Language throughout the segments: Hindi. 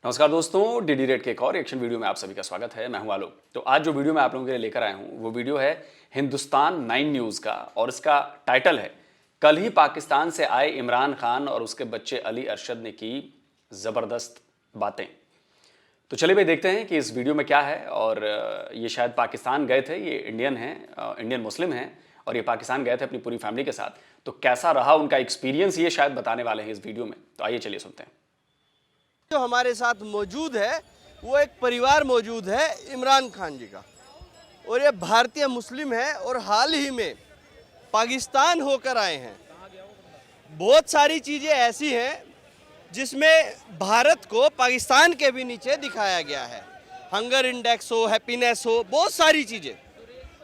नमस्कार दोस्तों, डीडी रेड के एक और रिएक्शन वीडियो में आप सभी का स्वागत है। मैं हूं आलोक। तो आज जो वीडियो मैं आप लोगों के लिए लेकर आया हूं वो वीडियो है हिंदुस्तान 9 न्यूज़ का और इसका टाइटल है कल ही पाकिस्तान से आए इमरान खान और उसके बच्चे अली अरशद ने की ज़बरदस्त बातें। तो चलिए भाई देखते हैं कि इस वीडियो में क्या है। और ये शायद पाकिस्तान गए थे, ये इंडियन हैं, इंडियन मुस्लिम हैं और ये पाकिस्तान गए थे अपनी पूरी फैमिली के साथ। तो कैसा रहा उनका एक्सपीरियंस ये शायद बताने वाले हैं इस वीडियो में। तो आइए चलिए सुनते हैं। जो हमारे साथ मौजूद है वो एक परिवार मौजूद है इमरान खान जी का, और ये भारतीय मुस्लिम है और हाल ही में पाकिस्तान होकर आए हैं। बहुत सारी चीज़ें ऐसी हैं जिसमें भारत को पाकिस्तान के भी नीचे दिखाया गया है। हंगर इंडेक्स हो, हैप्पीनेस हो, बहुत सारी चीज़ें।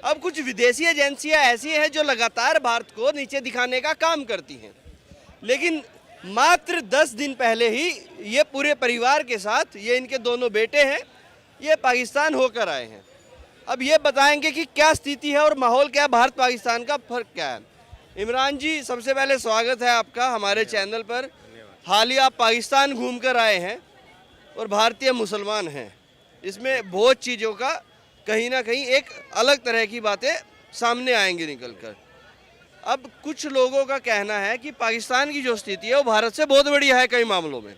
अब कुछ विदेशी एजेंसियां ऐसी हैं जो लगातार भारत को नीचे दिखाने का काम करती हैं, लेकिन मात्र 10 दिन पहले ही ये पूरे परिवार के साथ, ये इनके दोनों बेटे हैं, ये पाकिस्तान होकर आए हैं। अब ये बताएंगे कि क्या स्थिति है और माहौल क्या, भारत पाकिस्तान का फर्क क्या है। इमरान जी, सबसे पहले स्वागत है आपका हमारे चैनल पर। हाल ही आप पाकिस्तान घूम कर आए हैं और भारतीय मुसलमान हैं, इसमें बहुत चीज़ों का कहीं ना कहीं एक अलग तरह की बातें सामने आएंगी निकल कर। अब कुछ लोगों का कहना है कि पाकिस्तान की जो स्थिति है वो भारत से बहुत बढ़िया है कई मामलों में,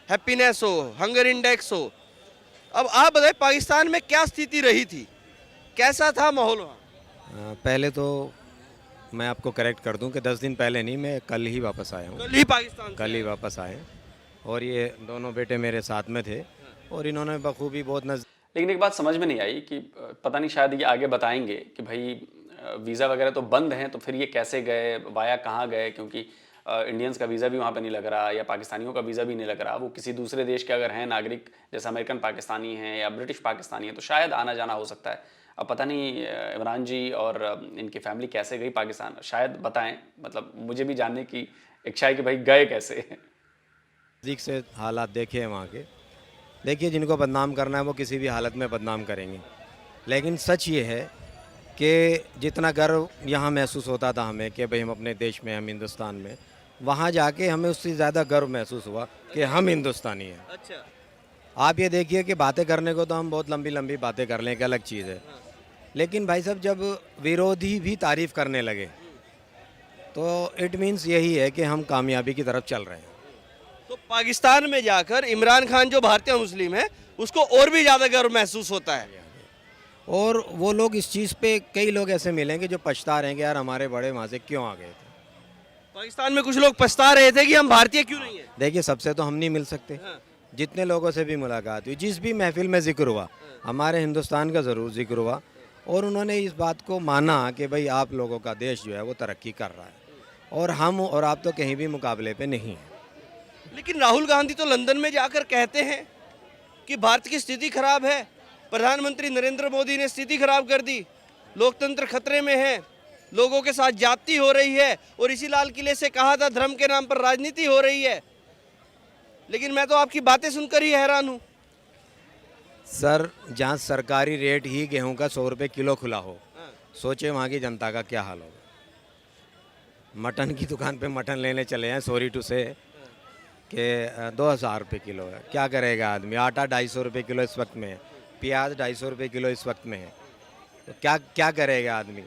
हैप्पीनेस हो, हंगर इंडेक्स हो। अब आप बताएं पाकिस्तान में क्या स्थिति रही थी, कैसा था माहौल वहाँ? पहले तो मैं आपको करेक्ट कर दूं कि 10 दिन पहले नहीं, मैं कल ही वापस आया हूं। कल ही पाकिस्तान से कल ही वापस आए और ये दोनों बेटे मेरे साथ में थे और इन्होंने बखूबी बहुत लेकिन एक बात समझ में नहीं आई कि पता नहीं, शायद ये आगे बताएंगे कि भाई वीज़ा वगैरह तो बंद हैं, तो फिर ये कैसे गए, वाया कहाँ गए, क्योंकि इंडियंस का वीज़ा भी वहाँ पे नहीं लग रहा या पाकिस्तानियों का वीज़ा भी नहीं लग रहा। वो किसी दूसरे देश के अगर हैं नागरिक, जैसे अमेरिकन पाकिस्तानी हैं या ब्रिटिश पाकिस्तानी हैं, तो शायद आना जाना हो सकता है। अब पता नहीं इमरान जी और इनकी फैमिली कैसे गई पाकिस्तान, शायद बताएं। मतलब मुझे भी जानने की इच्छा है कि भाई गए कैसे। नज़दीक से हालात देखे हैं वहाँ के। देखिए, जिनको बदनाम करना है वो किसी भी हालत में बदनाम करेंगे, लेकिन सच ये है कि जितना गर्व यहाँ महसूस होता था हमें कि भाई हम अपने देश में, हम हिंदुस्तान में, वहाँ जाके हमें उससे ज़्यादा गर्व महसूस हुआ कि हम हिंदुस्तानी हैं। अच्छा, आप ये देखिए कि बातें करने को तो हम बहुत लंबी लंबी बातें कर लें, एक अलग चीज़ है, लेकिन भाई साहब जब विरोधी भी तारीफ़ करने लगे तो इट मीन्स यही है कि हम कामयाबी की तरफ चल रहे हैं। तो पाकिस्तान में जाकर इमरान खान जो भारतीय मुस्लिम है उसको और भी ज़्यादा गर्व महसूस होता है। और वो लोग इस चीज़ पे, कई लोग ऐसे मिलेंगे जो पछता रहे हैं कि यार हमारे बड़े वहाँ से क्यों आ गए थे। पाकिस्तान में कुछ लोग पछता रहे थे कि हम भारतीय क्यों नहीं है। देखिए, सबसे तो हम नहीं मिल सकते, जितने लोगों से भी मुलाकात हुई, जिस भी महफिल में जिक्र हुआ, हमारे हिंदुस्तान का ज़रूर जिक्र हुआ और उन्होंने इस बात को माना कि भाई आप लोगों का देश जो है वो तरक्की कर रहा है और हम और आप तो कहीं भी मुकाबले पे नहीं हैं। लेकिन राहुल गांधी तो लंदन में जाकर कहते हैं कि भारत की स्थिति खराब है। प्रधानमंत्री नरेंद्र मोदी ने स्थिति खराब कर दी, लोकतंत्र खतरे में है, लोगों के साथ जाति हो रही है, और इसी लाल किले से कहा था धर्म के नाम पर राजनीति हो रही है। लेकिन मैं तो आपकी बातें सुनकर ही हैरान हूँ। सर, जहाँ सरकारी रेट ही गेहूं का 100 रुपये किलो खुला हो, सोचे वहाँ की जनता का क्या हाल होगा। मटन की दुकान पे मटन लेने चले हैं, सॉरी टू से, कि 2000 रुपये किलो है। क्या करेगा आदमी? आटा 250 रुपये किलो इस वक्त में है, प्याज 250 रुपये किलो इस वक्त में है, तो क्या करेगा आदमी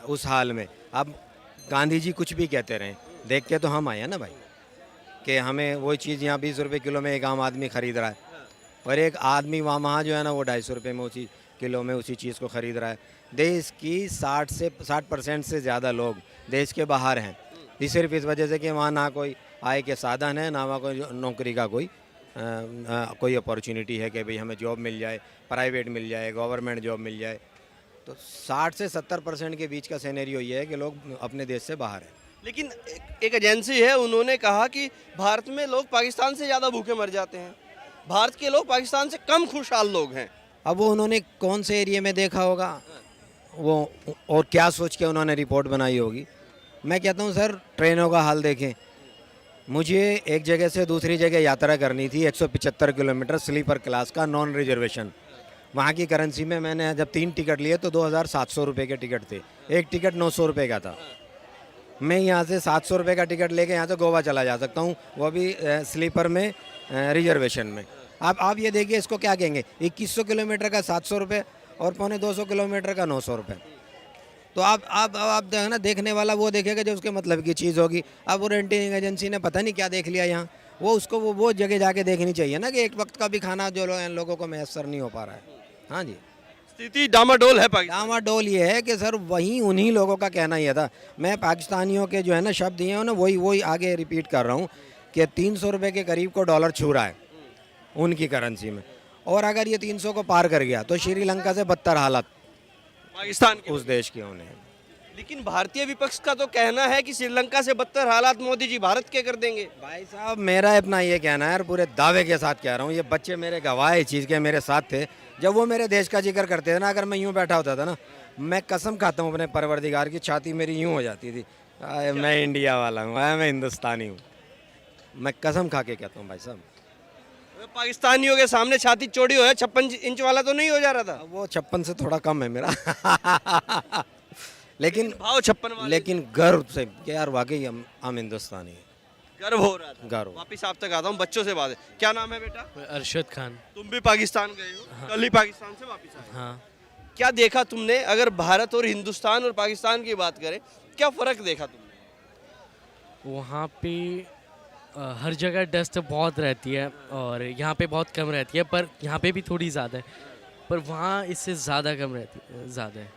उस हाल में। अब गांधी जी कुछ भी कहते रहें, देख के तो हम आए हैं ना भाई, कि हमें वही चीज़ यहाँ 20 रुपये किलो में एक आम आदमी ख़रीद रहा है और एक आदमी वहाँ जो है ना वो 250 रुपये में उसी किलो में उसी चीज़ को ख़रीद रहा है। देश की 60% से ज़्यादा लोग देश के बाहर हैं, सिर्फ इस वजह से कि वहाँ ना कोई आय के साधन है, ना वहाँ कोई नौकरी का कोई अपॉर्चुनिटी है कि भाई हमें जॉब मिल जाए, प्राइवेट मिल जाए, गवर्नमेंट जॉब मिल जाए। तो 60 से 70% के बीच का सिनेरियो ये है कि लोग अपने देश से बाहर हैं। लेकिन एक एजेंसी है, उन्होंने कहा कि भारत में लोग पाकिस्तान से ज़्यादा भूखे मर जाते हैं, भारत के लोग पाकिस्तान से कम खुशहाल लोग हैं। अब वो उन्होंने कौन से एरिया में देखा होगा वो, और क्या सोच के उन्होंने रिपोर्ट बनाई होगी। मैं कहता हूँ सर, ट्रेनों का हाल देखें। मुझे एक जगह से दूसरी जगह यात्रा करनी थी, 175 किलोमीटर स्लीपर क्लास का, नॉन रिजर्वेशन। वहाँ की करेंसी में मैंने जब 3 टिकट लिए तो 2700 रुपये के टिकट थे, एक टिकट 900 रुपये का था। मैं यहाँ से 700 रुपये का टिकट लेके यहाँ से गोवा चला जा सकता हूँ, वो भी स्लीपर में, रिजर्वेशन में। आप ये देखिए इसको क्या कहेंगे, 2100 किलोमीटर का 700 रुपये और 250 किलोमीटर का 900 रुपये। तो आप ना देखने वाला वो देखेगा जो उसके मतलब की चीज़ होगी। अब वो रेंटिंग एजेंसी ने पता नहीं क्या देख लिया यहाँ, वो उसको वो जगह जाके देखनी चाहिए ना कि एक वक्त का भी खाना जो लोगों को मैसर नहीं हो पा रहा है। हाँ जी, स्थिति डामाडोल है पाकिस्तान। डामाडोल ये है कि सर वहीं उन्हीं लोगों का कहना ये था। मैं पाकिस्तानियों के जो है ना शब्द दिए हैं ना वही आगे रिपीट कर रहा हूँ कि 300 रुपये के करीब को डॉलर छू रहा है उनकी करेंसी में, और अगर ये 300 को पार कर गया तो श्रीलंका से बदतर हालत पाकिस्तान के। उस देश की होने। लेकिन भारतीय विपक्ष का तो कहना है कि श्रीलंका से बदतर हालात मोदी जी भारत के कर देंगे। भाई साहब मेरा अपना ये कहना है और पूरे दावे के साथ कह रहा हूँ, ये बच्चे मेरे गवाह इस चीज़ के मेरे साथ थे जब वो मेरे देश का जिक्र करते थे ना। अगर मैं यूँ बैठा होता था ना, मैं कसम खाता हूँ अपने परवरदिगार की, छाती मेरी यूँ हो जाती थी, मैं इंडिया वाला हूँ, मैं हिंदुस्तानी हूँ। मैं कसम खा के कहता हूँ भाई साहब। पाकिस्तानियों के सामने छाती चौड़ी हो है, 56 इंच वाला तो नहीं हो जा रहा था। वो 56 से थोड़ा कम है मेरा लेकिन भाव 56 वाले। लेकिन गर्व से कि यार वाकई हम हिंदुस्तानी हैं। गर्व हो रहा था। गर्व। वापिस आप तक आता हूँ, बच्चों से बात है। क्या नाम है बेटा? अरशद खान। तुम भी पाकिस्तान गए हो? कल ही पाकिस्तान से वापिस आए। हाँ, क्या देखा तुमने? अगर भारत और हिंदुस्तान और पाकिस्तान की बात करें, क्या फर्क देखा तुमने? वहाँ पे हर जगह डस्ट बहुत रहती है और यहाँ पे बहुत कम रहती है, पर यहाँ पे भी थोड़ी ज़्यादा है, पर वहाँ इससे ज़्यादा कम रहती है, ज़्यादा है।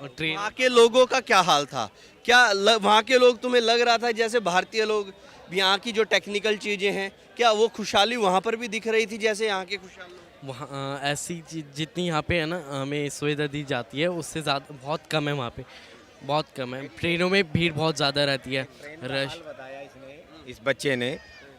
और ट्रेन वहाँ के लोगों का क्या हाल था? क्या वहाँ के लोग तुम्हें लग रहा था जैसे भारतीय लोग, यहाँ की जो टेक्निकल चीज़ें हैं, क्या वो खुशहाली वहाँ पर भी दिख रही थी जैसे यहाँ के खुशहाल लोग? वहाँ ऐसी जितनी यहाँ पे है ना हमें सुविधा दी जाती है उससे ज़्यादा बहुत कम है, वहाँ पे बहुत कम है। ट्रेनों में भीड़ बहुत ज़्यादा रहती है, रश। बताया इस बच्चे ने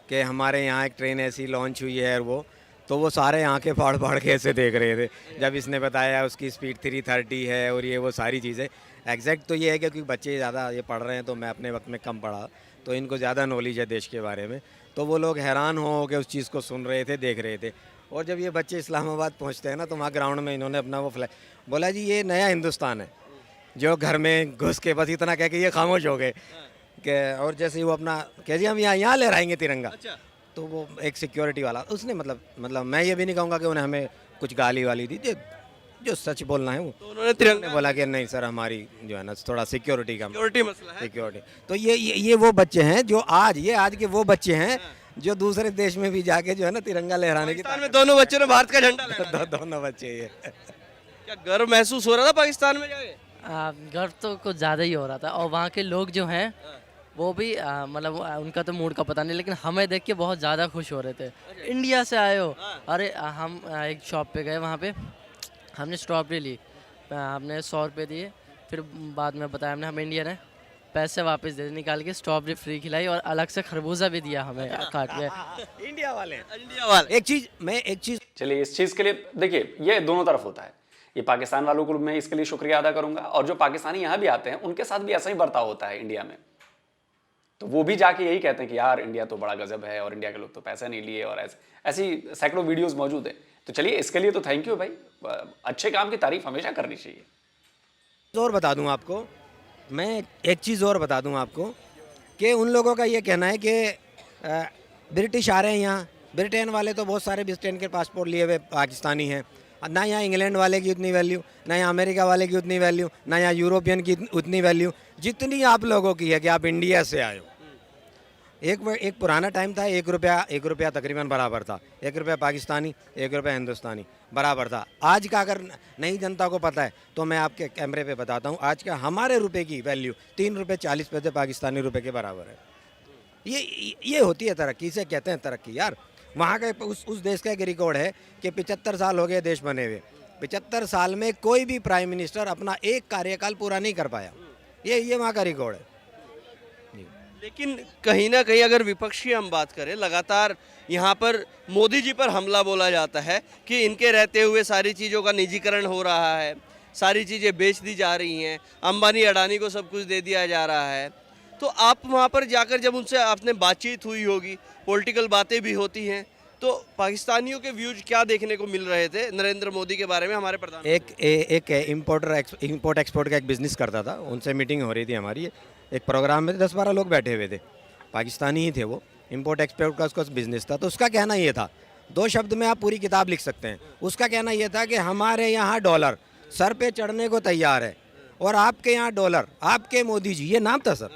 कि हमारे यहाँ एक ट्रेन ऐसी लॉन्च हुई है, वो तो वो सारे यहाँ के फाड़ फाड़ के ऐसे देख रहे थे जब इसने बताया उसकी स्पीड 330 है और ये वो सारी चीज़ें। एग्जैक्ट तो ये है क्योंकि बच्चे ज़्यादा ये पढ़ रहे हैं, तो मैं अपने वक्त में कम पढ़ा, तो इनको ज़्यादा नॉलेज है देश के बारे में, तो वो लोग हैरान हो के उस चीज़ को सुन रहे थे, देख रहे थे। और जब ये बच्चे इस्लामाबाद पहुँचते हैं ना, तो वहाँ ग्राउंड में इन्होंने अपना वो फ्लैग बोला, जी ये नया हिंदुस्तान है। जो घर में घुस के बस इतना कह के ये खामोश हो गए कि, और जैसे ही वो अपना कह जी हम यहाँ लहराएंगे तिरंगा, अच्छा। तो वो एक सिक्योरिटी वाला उसने मतलब मैं ये भी नहीं कहूँगा कि उन्हें हमें कुछ गाली वाली दी, जो सच बोलना है वो, तो उन्होंने तिरंगा बोला कि नहीं सर हमारी जो है ना थोड़ा सिक्योरिटी का सिक्योरिटी मसला है। सिक्योरिटी। तो ये वो बच्चे हैं जो आज के वो बच्चे हैं जो दूसरे देश में भी जाके जो है ना तिरंगा लहराने की पाकिस्तान में दोनों बच्चों ने भारत का झंडा लहराया। दोनों बच्चे ये क्या गर्व महसूस हो रहा था पाकिस्तान में जाके? गर्व तो कुछ ज़्यादा ही हो रहा था, और वहाँ के लोग जो हैं वो भी मतलब उनका तो मूड का पता नहीं, लेकिन हमें देख के बहुत ज़्यादा खुश हो रहे थे। इंडिया से आए हो? अरे हम एक शॉप पे गए, वहाँ पे हमने स्ट्रॉबेरी ली, हमने 100 रुपये दिए, फिर बाद में बताया हमने हम इंडियन है, पैसे वापस दे निकाल के स्ट्रॉबेरी फ्री खिलाई और अलग से खरबूजा भी दिया हमें काट के। इंडिया वाले एक चीज़ चलिए, इस चीज़ के लिए देखिए ये दोनों तरफ होता है। ये पाकिस्तान वालों को मैं इसके लिए शुक्रिया अदा करूंगा, और जो पाकिस्तानी यहाँ भी आते हैं उनके साथ भी ऐसा ही बर्ताव होता है इंडिया में, तो वो भी जाके यही कहते हैं कि यार इंडिया तो बड़ा गजब है और इंडिया के लोग तो पैसे नहीं लिए, और ऐसी सैकड़ों वीडियोस मौजूद है। तो चलिए इसके लिए तो थैंक यू भाई, अच्छे काम की तारीफ हमेशा करनी चाहिए। और बता दूं आपको, मैं एक चीज़ और बता दूं आपको कि उन लोगों का ये कहना है कि ब्रिटिश आ रहे हैं यहाँ, ब्रिटेन वाले तो बहुत सारे ब्रिटेन के पासपोर्ट लिए हुए पाकिस्तानी हैं, ना यहाँ इंग्लैंड वाले की उतनी वैल्यू, ना यहाँ अमेरिका वाले की उतनी वैल्यू, ना यहाँ यूरोपियन की उतनी वैल्यू जितनी आप लोगों की है कि आप इंडिया से आए हो। एक पुराना टाइम था, एक रुपया तकरीबन बराबर था, 1 रुपया पाकिस्तानी 1 रुपया हिंदुस्तानी बराबर था। आज का अगर नई जनता को पता है तो मैं आपके कैमरे पे बताता हूँ, आज का हमारे रुपए की वैल्यू 3 रुपये 40 पैसे पाकिस्तानी रुपए के बराबर है। ये होती है तरक्की, इसे कहते हैं तरक्की यार। वहाँ का उस देश का एक रिकॉर्ड है कि 75 साल हो गए देश बने हुए, 75 साल में कोई भी प्राइम मिनिस्टर अपना एक कार्यकाल पूरा नहीं कर पाया। ये वहाँ का रिकॉर्ड है। लेकिन कहीं ना कहीं अगर विपक्ष की हम बात करें, लगातार यहाँ पर मोदी जी पर हमला बोला जाता है कि इनके रहते हुए सारी चीज़ों का निजीकरण हो रहा है, सारी चीज़ें बेच दी जा रही हैं, अंबानी अडानी को सब कुछ दे दिया जा रहा है। तो आप वहाँ पर जाकर जब उनसे आपने बातचीत हुई होगी, पॉलिटिकल बातें भी होती हैं, तो पाकिस्तानियों के व्यूज क्या देखने को मिल रहे थे नरेंद्र मोदी के बारे में? हमारे प्रधान एक इम्पोर्ट एक्सपोर्ट का एक बिज़नेस करता था, उनसे मीटिंग हो रही थी हमारी, एक प्रोग्राम में 10-12 लोग बैठे हुए थे, पाकिस्तानी ही थे वो, इम्पोर्ट एक्सपोर्ट का उसका बिज़नेस था। तो उसका कहना ये था, 2 शब्द में आप पूरी किताब लिख सकते हैं। उसका कहना यह था कि हमारे यहाँ डॉलर सर पे चढ़ने को तैयार है और आपके यहाँ डॉलर, आपके मोदी जी, ये नाम था सर,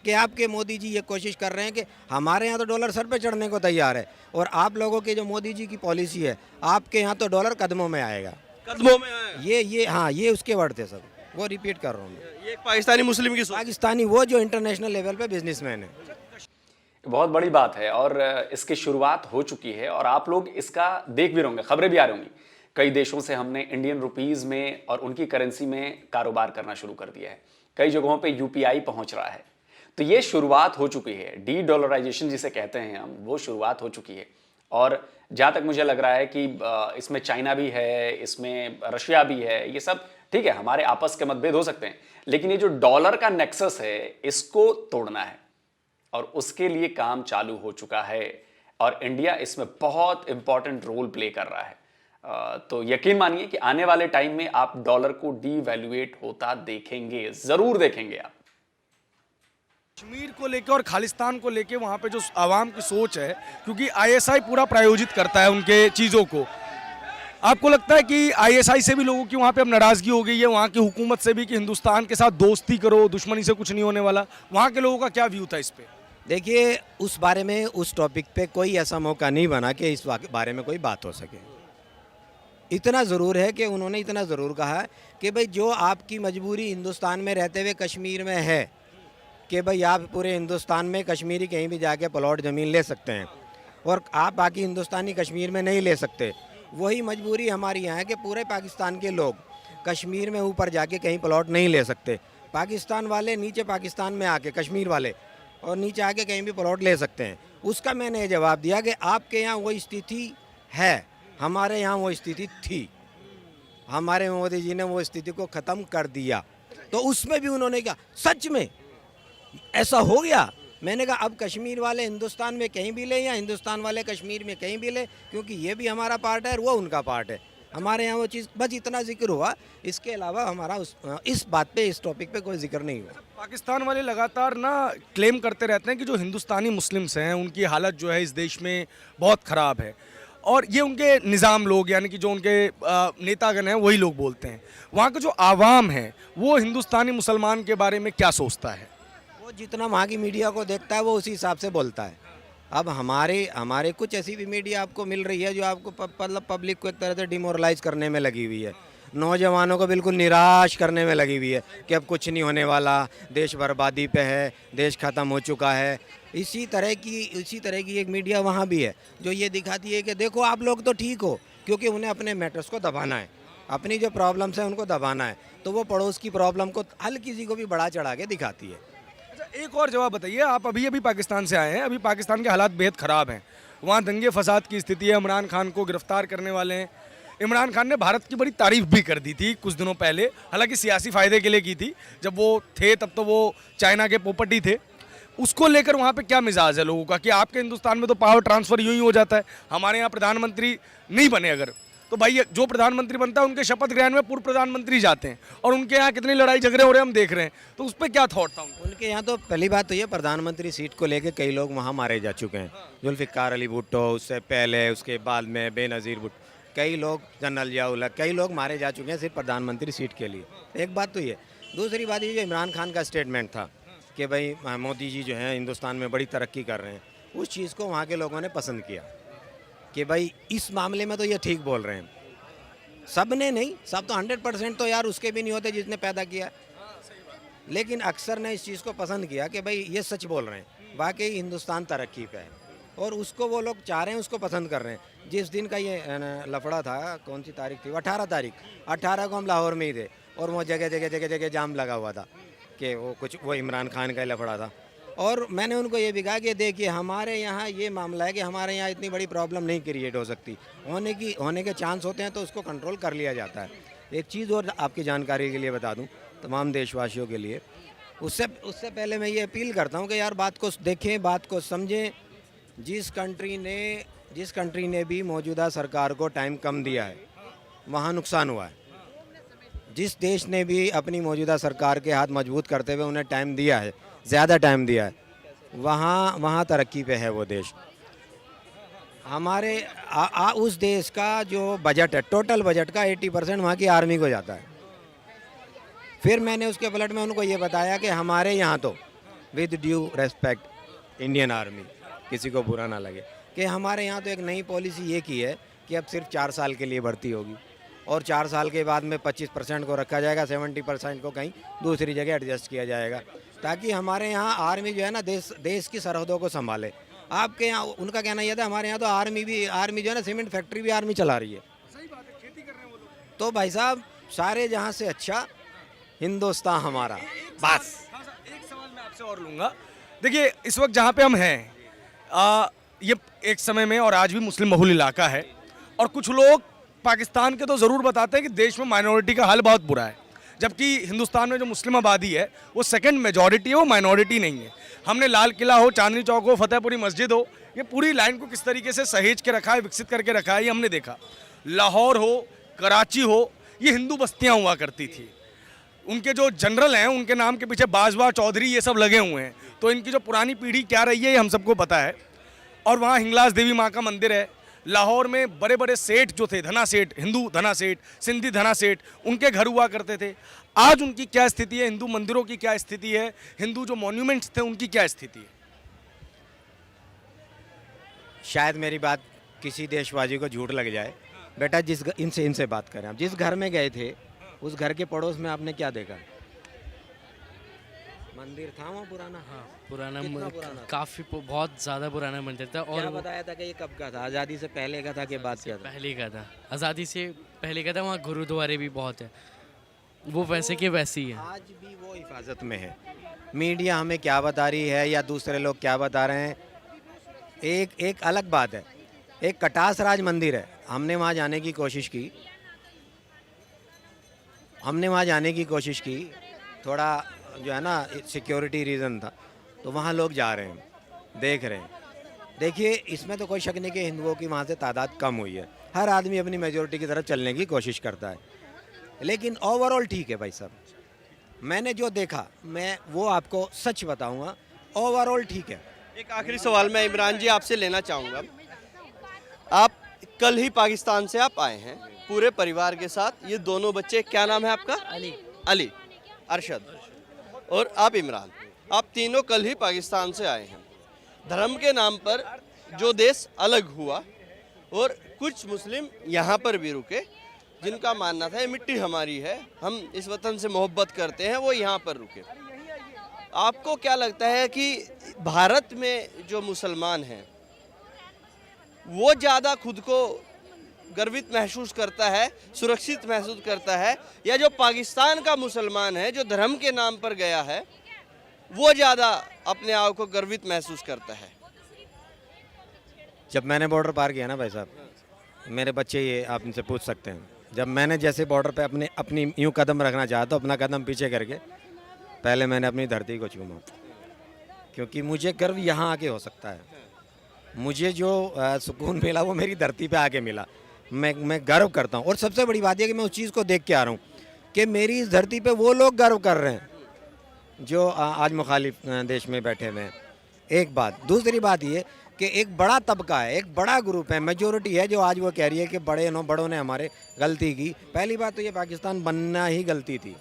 कि आपके मोदी जी ये कोशिश कर रहे हैं कि हमारे यहाँ तो डॉलर सर पे चढ़ने को तैयार है और आप लोगों की जो मोदी जी की पॉलिसी है, आपके यहाँ तो डॉलर कदमों में आएगा। कदमों में आया। ये हाँ, ये उसके वर्ड थे सर, वो रिपीट कर रहा हूँ मैं। ये एक पाकिस्तानी मुस्लिम की सोच। पाकिस्तानी वो जो इंटरनेशनल लेवल पे बिजनेसमैन है। बहुत बड़ी बात है और इसकी शुरुआत हो चुकी है और आप लोग इसका देख भी होंगे, खबरें भी आ रही होंगी। कई देशों से हमने इंडियन रुपीस में और उनकी करेंसी में कारोबार करना शुरू कर दिया है। कई जगहों पे यूपीआई पहुंच रहा है। तो ये शुरुआत हो चुकी है, डी डॉलराइजेशन जिसे कहते हैं हम, वो शुरुआत हो चुकी है। और जहां तक मुझे लग रहा है कि इसमें चाइना भी है, इसमें रशिया भी है, ये सब ठीक है, हमारे आपस के मतभेद हो सकते हैं, लेकिन ये जो डॉलर का नेक्सस है इसको तोड़ना है और उसके लिए काम चालू हो चुका है और इंडिया इसमें बहुत इंपॉर्टेंट रोल प्ले कर रहा है। तो यकीन मानिए कि आने वाले टाइम में आप डॉलर को डीवैल्यूएट होता देखेंगे, जरूर देखेंगे आप। कश्मीर को लेकर और खालिस्तान को लेकर वहाँ पे जो आवाम की सोच है, क्योंकि आईएसआई पूरा प्रायोजित करता है उनके चीज़ों को, आपको लगता है कि आईएसआई से भी लोगों की वहाँ पे अब नाराज़गी हो गई है, वहाँ की हुकूमत से भी, कि हिंदुस्तान के साथ दोस्ती करो, दुश्मनी से कुछ नहीं होने वाला? वहाँ के लोगों का क्या व्यू था इस पर? देखिए, उस बारे में, उस टॉपिक पे कोई ऐसा मौका नहीं बना कि इस बारे में कोई बात हो सके। इतना ज़रूर है कि उन्होंने इतना ज़रूर कहा कि भाई जो आपकी मजबूरी हिंदुस्तान में रहते हुए कश्मीर में है कि भाई आप पूरे हिंदुस्तान में कश्मीरी कहीं भी जाके प्लॉट ज़मीन ले सकते हैं और आप बाकी हिंदुस्तानी कश्मीर में नहीं ले सकते, वही मजबूरी हमारी यहाँ है कि पूरे पाकिस्तान के लोग कश्मीर में ऊपर जाके कहीं प्लॉट नहीं ले सकते। पाकिस्तान वाले नीचे पाकिस्तान में आके, कश्मीर वाले, और नीचे आके कहीं भी प्लॉट ले सकते हैं। उसका मैंने ये जवाब दिया कि आपके यहाँ वो स्थिति है, हमारे यहाँ वो स्थिति थी, हमारे मोदी जी ने वो स्थिति को ख़त्म कर दिया। तो उसमें भी उन्होंने कहा सच में ऐसा हो गया। मैंने कहा अब कश्मीर वाले हिंदुस्तान में कहीं भी ले या हिंदुस्तान वाले कश्मीर में कहीं भी ले, क्योंकि ये भी हमारा पार्ट है और वो उनका पार्ट है। हमारे यहाँ वो चीज़, बस इतना जिक्र हुआ, इसके अलावा हमारा इस बात पे, इस टॉपिक पे कोई जिक्र नहीं हुआ। पाकिस्तान वाले लगातार ना क्लेम करते रहते हैं कि जो हिंदुस्तानी मुस्लिम्स हैं उनकी हालत जो है इस देश में बहुत ख़राब है, और ये उनके निज़ाम लोग, यानी कि जो उनके नेतागण हैं वही लोग बोलते हैं। वहाँ का जो आवाम है वो हिंदुस्तानी मुसलमान के बारे में क्या सोचता है? वो जितना वहाँ की मीडिया को देखता है वो उसी हिसाब से बोलता है। अब हमारे कुछ ऐसी भी मीडिया आपको मिल रही है जो आपको मतलब पब्लिक को एक तरह से डिमोरलाइज करने में लगी हुई है, नौजवानों को बिल्कुल निराश करने में लगी हुई है कि अब कुछ नहीं होने वाला, देश बर्बादी पे है, देश ख़त्म हो चुका है। इसी तरह की एक मीडिया वहाँ भी है जो ये दिखाती है कि देखो आप लोग तो ठीक हो, क्योंकि उन्हें अपने मैटर्स को दबाना है, अपनी जो प्रॉब्लम्स हैं उनको दबाना है, तो वो पड़ोस की प्रॉब्लम को हर किसी को भी बढ़ा चढ़ा के दिखाती है। अच्छा, एक और जवाब बताइए, आप अभी पाकिस्तान से आए हैं, अभी पाकिस्तान के हालात बेहद ख़राब हैं, वहाँ दंगे फसाद की स्थिति है, इमरान खान को गिरफ्तार करने वाले हैं। इमरान खान ने भारत की बड़ी तारीफ भी कर दी थी कुछ दिनों पहले, हालांकि सियासी फ़ायदे के लिए की थी, जब वो थे तब तो वो चाइना के पोपट ही थे। उसको लेकर वहाँ पे क्या मिजाज है लोगों का कि आपके हिंदुस्तान में तो पावर ट्रांसफ़र यूँ ही हो जाता है, हमारे यहाँ प्रधानमंत्री नहीं बने अगर, तो भाई जो प्रधानमंत्री बनता है उनके शपथ ग्रहण में पूर्व प्रधानमंत्री जाते हैं, और उनके यहाँ कितनी लड़ाई झगड़े हो रहे हैं हम देख रहे हैं, तो उस पर क्या थॉट था उनके यहाँ? तो पहली बात तो ये, प्रधानमंत्री सीट को लेकर कई लोग वहाँ मारे जा चुके हैं। जुल्फ़िकार अली भुट्टो, उससे पहले, उसके बाद में बेनज़ीर भुट्टो, कई लोग, जनरल जिया, कई लोग मारे जा चुके हैं सिर्फ प्रधानमंत्री सीट के लिए। एक बात तो ये। दूसरी बात ये, जो इमरान खान का स्टेटमेंट था कि भाई मोदी जी जो हैं हिंदुस्तान में बड़ी तरक्की कर रहे हैं, उस चीज़ को वहाँ के लोगों ने पसंद किया कि भाई इस मामले में तो ये ठीक बोल रहे हैं। सब ने नहीं, सब तो 100% तो यार उसके भी नहीं होते जिसने पैदा किया, लेकिन अक्सर ने इस चीज़ को पसंद किया कि भाई ये सच बोल रहे हैं, वाकई हिंदुस्तान तरक्की पे है, और उसको वो लोग चाह रहे हैं, उसको पसंद कर रहे हैं। जिस दिन का ये लफड़ा था, कौन सी तारीख थी? 18 तारीख, 18 को हम लाहौर में ही थे, और वो जगह जाम लगा हुआ था कि वो इमरान खान का लफड़ा था। और मैंने उनको ये भी कहा कि देखिए हमारे यहाँ ये मामला है कि हमारे यहाँ इतनी बड़ी प्रॉब्लम नहीं क्रिएट हो सकती, होने के चांस होते हैं तो उसको कंट्रोल कर लिया जाता है। एक चीज़ और आपकी जानकारी के लिए बता दूं, तमाम देशवासियों के लिए, उससे पहले मैं ये अपील करता हूं कि यार बात को देखें, बात को समझें। जिस कंट्री ने भी मौजूदा सरकार को टाइम कम दिया है वहाँ नुकसान हुआ है। जिस देश ने भी अपनी मौजूदा सरकार के हाथ मजबूत करते हुए उन्हें टाइम दिया है, ज़्यादा टाइम दिया है, वहाँ तरक्की पे है वो देश। हमारे उस देश का जो बजट है, टोटल बजट का 80% वहाँ की आर्मी को जाता है। फिर मैंने उसके पलट में उनको ये बताया कि हमारे यहाँ तो with due respect Indian army, किसी को बुरा ना लगे, कि हमारे यहाँ तो एक नई पॉलिसी ये की है कि अब सिर्फ 4 साल के लिए भर्ती होगी और 4 साल के बाद में 25% को रखा जाएगा, 70% को कहीं दूसरी जगह एडजस्ट किया जाएगा, ताकि हमारे यहाँ आर्मी जो है ना देश की सरहदों को संभाले। आपके यहाँ उनका कहना यह था हमारे यहाँ तो आर्मी जो है ना सीमेंट फैक्ट्री भी आर्मी चला रही है। तो भाई साहब सारे जहाँ से अच्छा हिंदुस्तान हमारा, बस। एक सवाल मैं आपसे और लूँगा। देखिए इस वक्त जहाँ पे हम हैं, ये एक समय में और आज भी मुस्लिम बहुल इलाका है, और कुछ लोग पाकिस्तान के तो ज़रूर बताते हैं कि देश में माइनॉरिटी का हाल बहुत बुरा है, जबकि हिंदुस्तान में जो मुस्लिम आबादी है वो सेकंड मेजॉरिटी है, वो माइनॉरिटी नहीं है। हमने लाल किला हो, चांदनी चौक हो, फतेहपुरी मस्जिद हो, ये पूरी लाइन को किस तरीके से सहेज के रखा है, विकसित करके रखा है, ये हमने देखा। लाहौर हो, कराची हो, ये हिंदू बस्तियाँ हुआ करती थी। उनके जो जनरल हैं उनके नाम के पीछे बाजवा, चौधरी, ये सब लगे हुए हैं। तो इनकी जो पुरानी पीढ़ी क्या रही है ये हम सबको पता है। और वहाँ हिंगलाज देवी माँ का मंदिर है। लाहौर में बड़े बड़े सेठ जो थे, धना सेठ, हिंदू धना सेठ, सिंधी धना सेठ, उनके घर हुआ करते थे। आज उनकी क्या स्थिति है, हिंदू मंदिरों की क्या स्थिति है, हिंदू जो मॉन्यूमेंट्स थे उनकी क्या स्थिति है? शायद मेरी बात किसी देशवासी को झूठ लग जाए। बेटा इनसे बात करें आप, जिस घर में गए थे उस घर के पड़ोस में आपने क्या देखा? मंदिर था वहाँ पुराना? हाँ, पुराना कितना पुराना था? काफ़ी बहुत ज़्यादा पुराना मंदिर था। और और बताया था कि ये कब का था, आज़ादी से पहले का था कि बाद का था? पहले का था, आज़ादी से पहले का था। वहाँ गुरुद्वारे भी बहुत है, वो वैसे के वैसे ही है। आज भी वो हिफाजत में है। मीडिया हमें क्या बता रही है या दूसरे लोग क्या बता रहे हैं, एक अलग बात है। एक कटास राज मंदिर है, हमने वहाँ जाने की कोशिश की, थोड़ा जो है ना सिक्योरिटी रीज़न था, तो वहाँ लोग जा रहे हैं, देख रहे हैं। देखिए इसमें तो कोई शक नहीं कि हिंदुओं की वहाँ से तादाद कम हुई है। हर आदमी अपनी मेजॉरिटी की तरफ चलने की कोशिश करता है, लेकिन ओवरऑल ठीक है भाई साहब। मैंने जो देखा मैं वो आपको सच बताऊंगा, ओवरऑल ठीक है। एक आखिरी सवाल मैं इमरान जी आपसे लेना चाहूँगा। आप कल ही पाकिस्तान से आप आए हैं पूरे परिवार के साथ, ये दोनों बच्चे, क्या नाम है आपका? अली, अरशद और आप इमरान, आप तीनों कल ही पाकिस्तान से आए हैं। धर्म के नाम पर जो देश अलग हुआ और कुछ मुस्लिम यहाँ पर भी रुके, जिनका मानना था ये मिट्टी हमारी है, हम इस वतन से मोहब्बत करते हैं, वो यहाँ पर रुके। आपको क्या लगता है कि भारत में जो मुसलमान हैं वो ज़्यादा खुद को गर्वित महसूस करता है, सुरक्षित महसूस करता है, या जो पाकिस्तान का मुसलमान है जो धर्म के नाम पर गया है वो ज़्यादा अपने आप को गर्वित महसूस करता है? जब मैंने बॉर्डर पार किया ना भाई साहब, मेरे बच्चे ये आप इनसे पूछ सकते हैं, जब मैंने जैसे बॉर्डर पे अपनी यूँ कदम रखना चाहा तो अपना कदम पीछे करके पहले मैंने अपनी धरती को चूमा, क्योंकि मुझे गर्व यहाँ आके हो सकता है। मुझे जो सुकून मिला वो मेरी धरती पे आके मिला, मैं गर्व करता हूँ। और सबसे बड़ी बात यह कि मैं उस चीज़ को देख के आ रहा हूँ कि मेरी इस धरती पे वो लोग गर्व कर रहे हैं जो आज मुखालिफ देश में बैठे हुए हैं। एक बात, दूसरी बात ये कि एक बड़ा तबका है, एक बड़ा ग्रुप है, मेजॉरिटी है जो आज वो कह रही है कि बड़ों ने हमारे गलती की। पहली बात तो ये पाकिस्तान बनना ही गलती थी,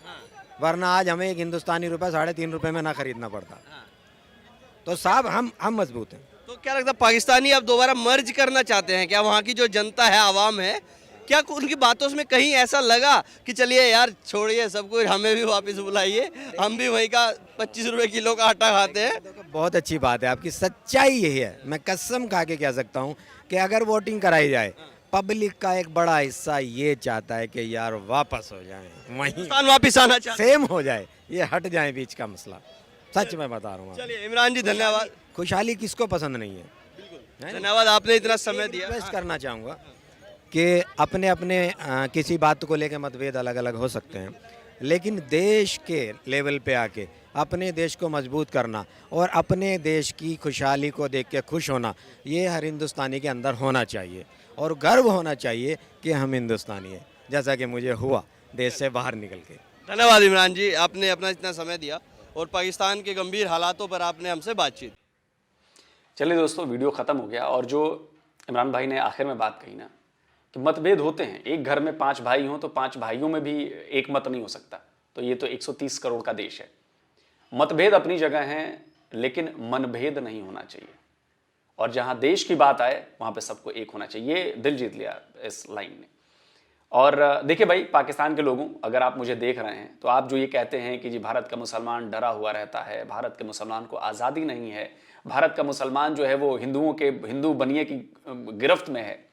वरना आज हमें एक हिंदुस्तानी रुपये 3.5 रुपये में ना खरीदना पड़ता। तो साहब हम मजबूत हैं। तो क्या लगता है पाकिस्तानी अब दोबारा मर्ज करना चाहते हैं क्या? वहाँ की जो जनता है, आवाम है, क्या उनकी बातों में कहीं ऐसा लगा कि चलिए यार छोड़िए सब कुछ, हमें भी वापस बुलाइए, हम भी वही का 25 रुपये किलो का आटा खाते हैं? बहुत अच्छी बात है, आपकी सच्चाई यही है। मैं कसम खा के कह सकता हूँ कि अगर वोटिंग कराई जाए, पब्लिक का एक बड़ा हिस्सा ये चाहता है कि यार वापस हो जाए, वहीं वापस आना चाहते, सेम हो जाए, ये हट जाए बीच का मसला। सच में बता रहा हूँ। चलिए इमरान जी धन्यवाद। खुशहाली किसको पसंद नहीं है? धन्यवाद, आपने इतना समय दिया। रिक्वेस्ट करना चाहूँगा कि अपने किसी बात को लेकर मतभेद अलग अलग हो सकते हैं, लेकिन देश के लेवल पे आके अपने देश को मजबूत करना और अपने देश की खुशहाली को देख के खुश होना, ये हर हिंदुस्तानी के अंदर होना चाहिए और गर्व होना चाहिए कि हम हिंदुस्तानी हैं, जैसा कि मुझे हुआ देश से बाहर निकल के। धन्यवाद इमरान जी, आपने अपना इतना समय दिया और पाकिस्तान के गंभीर हालातों पर आपने हमसे बातचीत। चलिए दोस्तों, वीडियो ख़त्म हो गया और जो इमरान भाई ने आखिर में बात कही ना कि मतभेद होते हैं, एक घर में 5 भाई हों तो 5 भाइयों में भी एक मत नहीं हो सकता। तो ये तो 130 करोड़ का देश है। मतभेद अपनी जगह हैं, लेकिन मनभेद नहीं होना चाहिए। और जहां देश की बात आए वहां पे सबको एक होना चाहिए। ये दिल जीत लिया इस लाइन ने। और देखिए भाई, पाकिस्तान के लोगों, अगर आप मुझे देख रहे हैं तो आप जो ये कहते हैं कि जी भारत का मुसलमान डरा हुआ रहता है, भारत के मुसलमान को आज़ादी नहीं है, भारत का मुसलमान जो है वो हिंदू बनिए की गिरफ्त में है,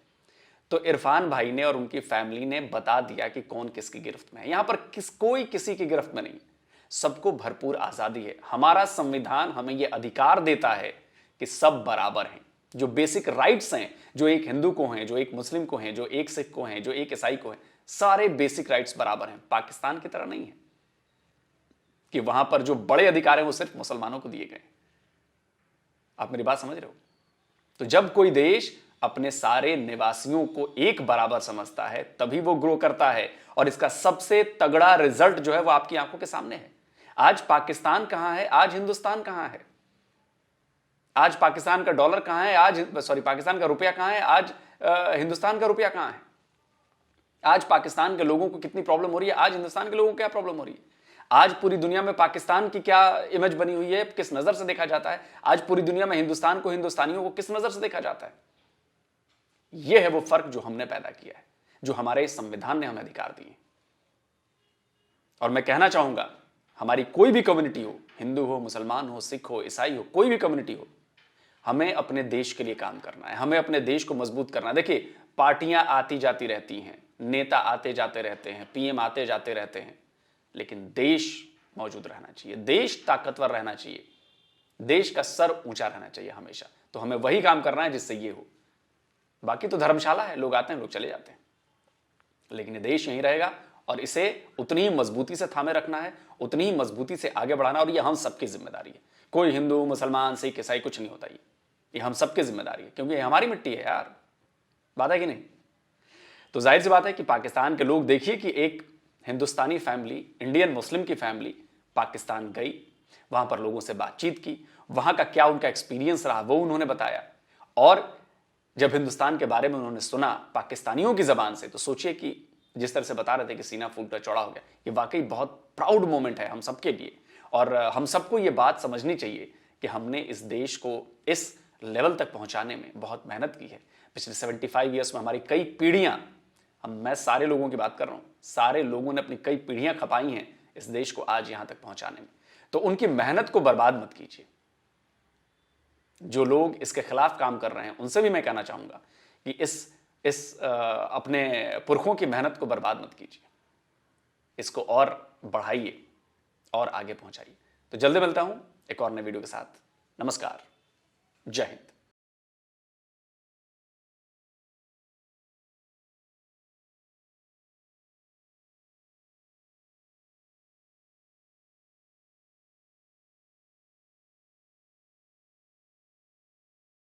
तो इरफान भाई ने और उनकी फैमिली ने बता दिया कि कौन किसकी गिरफ्त में है। यहां पर कोई किसी की गिरफ्त में नहीं, सबको भरपूर आज़ादी है। हमारा संविधान हमें यह अधिकार देता है कि सब बराबर हैं। जो बेसिक राइट्स हैं, जो एक हिंदू को हैं, जो एक मुस्लिम को हैं, जो एक सिख को हैं, जो एक ईसाई को हैं, सारे बेसिक राइट्स बराबर हैं। पाकिस्तान की तरह नहीं है कि वहां पर जो बड़े अधिकार हैं वो सिर्फ मुसलमानों को दिए गए। आप मेरी बात समझ रहे हो? तो जब कोई देश अपने सारे निवासियों को एक बराबर समझता है तभी वो ग्रो करता है। और इसका सबसे तगड़ा रिजल्ट जो है वो आपकी आंखों के सामने है। आज पाकिस्तान कहां है, आज हिंदुस्तान कहां है। आज पाकिस्तान का डॉलर कहां है, पाकिस्तान का रुपया कहां है, आज हिंदुस्तान का रुपया कहां है। आज पाकिस्तान के लोगों को कितनी प्रॉब्लम हो रही है, आज हिंदुस्तान के लोगों को क्या प्रॉब्लम हो रही है। आज पूरी दुनिया में पाकिस्तान की क्या इमेज बनी हुई है, किस नजर से देखा जाता है। आज पूरी दुनिया में हिंदुस्तान को, हिंदुस्तानियों को किस नजर से देखा जाता है। यह है वो फर्क जो हमने पैदा किया है, जो हमारे संविधान ने हमें अधिकार दिए। और मैं कहना चाहूंगा, हमारी कोई भी कम्युनिटी हो, हिंदू हो, मुसलमान हो, सिख हो, ईसाई हो, कोई भी कम्युनिटी हो, हमें अपने देश के लिए काम करना है, हमें अपने देश को मजबूत करना है। देखिए, पार्टियां आती जाती रहती हैं, नेता आते जाते रहते हैं, पीएम आते जाते रहते हैं, लेकिन देश मौजूद रहना चाहिए, देश ताकतवर रहना चाहिए, देश का सर ऊंचा रहना चाहिए हमेशा। तो हमें वही काम करना है जिससे ये हो। बाकी तो धर्मशाला है, लोग आते हैं, लोग चले जाते हैं, लेकिन ये देश यहीं रहेगा। और इसे उतनी ही मजबूती से थामे रखना है, उतनी ही मजबूती से आगे बढ़ाना। और ये हम सबकी जिम्मेदारी है। कोई हिंदू, मुसलमान, सिख, ईसाई कुछ नहीं होता। ये हम सबकी जिम्मेदारी है, क्योंकि ये हमारी मिट्टी है यार। बात है कि नहीं? तो जाहिर सी बात है कि पाकिस्तान के लोग, देखिए कि एक हिंदुस्तानी फैमिली, इंडियन मुस्लिम की फैमिली पाकिस्तान गई, वहां पर लोगों से बातचीत की, वहां का क्या उनका एक्सपीरियंस रहा वो उन्होंने बताया। और जब हिंदुस्तान के बारे में उन्होंने सुना पाकिस्तानियों की जबान से, तो सोचिए कि जिस तरह से बता रहे थे कि सीना फूट कर चौड़ा हो गया। ये वाकई बहुत प्राउड मोमेंट है हम सबके लिए। और हम सबको ये बात समझनी चाहिए कि हमने इस देश को इस लेवल तक पहुंचाने में बहुत मेहनत की है। पिछले 75 ईयर्स में हमारी कई पीढ़ियां, मैं सारे लोगों की बात कर रहा हूं, सारे लोगों ने अपनी कई पीढ़ियां खपाई हैं इस देश को आज यहां तक पहुंचाने में। तो उनकी मेहनत को बर्बाद मत कीजिए। जो लोग इसके खिलाफ काम कर रहे हैं उनसे भी मैं कहना चाहूंगा कि इस अपने पुरखों की मेहनत को बर्बाद मत कीजिए, इसको और बढ़ाइए और आगे पहुंचाइए। तो जल्दी मिलता हूं एक और नए वीडियो के साथ। नमस्कार, जय हिंद।